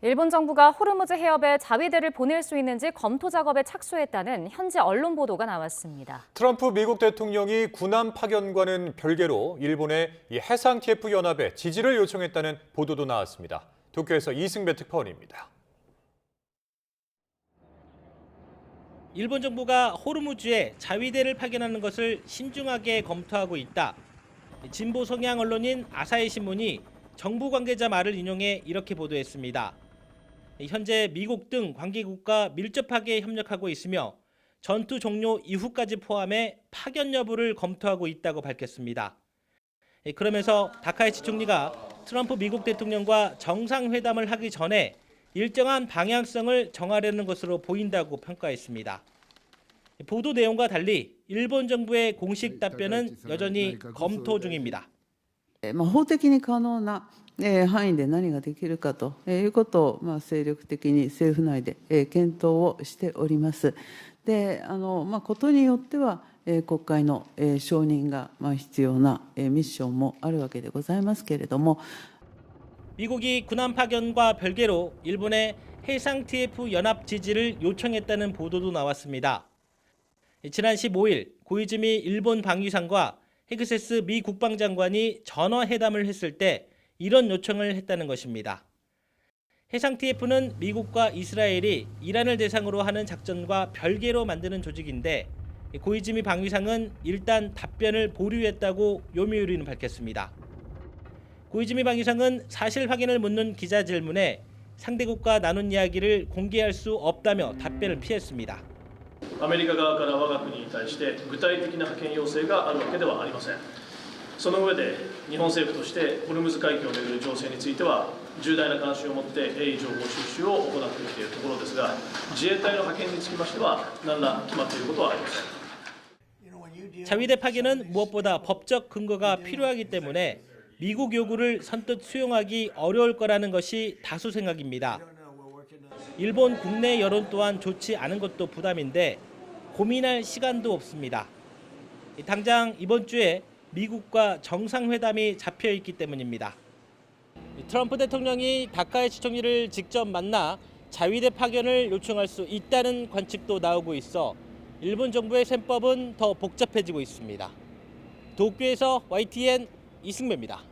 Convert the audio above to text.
일본 정부가 호르무즈 해협에 자위대를 보낼 수 있는지 검토 작업에 착수했다는 현지 언론 보도가 나왔습니다. 트럼프 미국 대통령이 군함 파견과는 별개로 일본의 해상 TF 연합에 지지를 요청했다는 보도도 나왔습니다. 도쿄에서 이승배 특파원입니다. 일본 정부가 호르무즈에 자위대를 파견하는 것을 신중하게 검토하고 있다. 진보 성향 언론인 아사히 신문이 정부 관계자 말을 인용해 이렇게 보도했습니다. 현재 미국 등 관계국과 밀접하게 협력하고 있으며 전투 종료 이후까지 포함해 파견 여부를 검토하고 있다고 밝혔습니다. 그러면서 다카이치 총리가 트럼프 미국 대통령과 정상회담을 하기 전에 일정한 방향성을 정하려는 것으로 보인다고 평가했습니다. 보도 내용과 달리 일본 정부의 공식 답변은 여전히 검토 중입니다. 法的に可能な範囲で何ができるかということを精力的に政府内で検討をしております。で、ことによっては国会の承認が必要なミッションもあるわけでございますけれども、 미국이 군함 파견과 별개로 일본의 해상 TF 연합 지지를 요청했다는 보도도 나왔습니다. 지난 15일 고이즈미 일본 방위상과 헤그세스 미 국방장관이 전화 회담을 했을 때 이런 요청을 했다는 것입니다. 해상 TF는 미국과 이스라엘이 이란을 대상으로 하는 작전과 별개로 만드는 조직인데 고이즈미 방위상은 일단 답변을 보류했다고 요미우리는 밝혔습니다. 고이즈미 방위상은 사실 확인을 묻는 기자 질문에 상대국과 나눈 이야기를 공개할 수 없다며 답변을 피했습니다. アメリカ側から我が国に対して具体的な派遣要請があるわけではありません。その上で日本政府としてホルムズ海峡をめぐる情勢については重大な関心を持って鋭意情報収集を行ってきているところですが、自衛隊の派遣につきましては何ら決まっていることはありません。 자위대 파견은 무엇보다 법적 근거가 필요하기 때문에 미국 요구를 선뜻 수용하기 어려울 거라는 것이 다수 생각입니다. 일본 국내 여론 또한 좋지 않은 것도 부담인데 고민할 시간도 없습니다. 당장 이번 주에 미국과 정상회담이 잡혀 있기 때문입니다. 트럼프 대통령이 다카이치 총리를 직접 만나 자위대 파견을 요청할 수 있다는 관측도 나오고 있어 일본 정부의 셈법은 더 복잡해지고 있습니다. 도쿄에서 YTN 이승배입니다.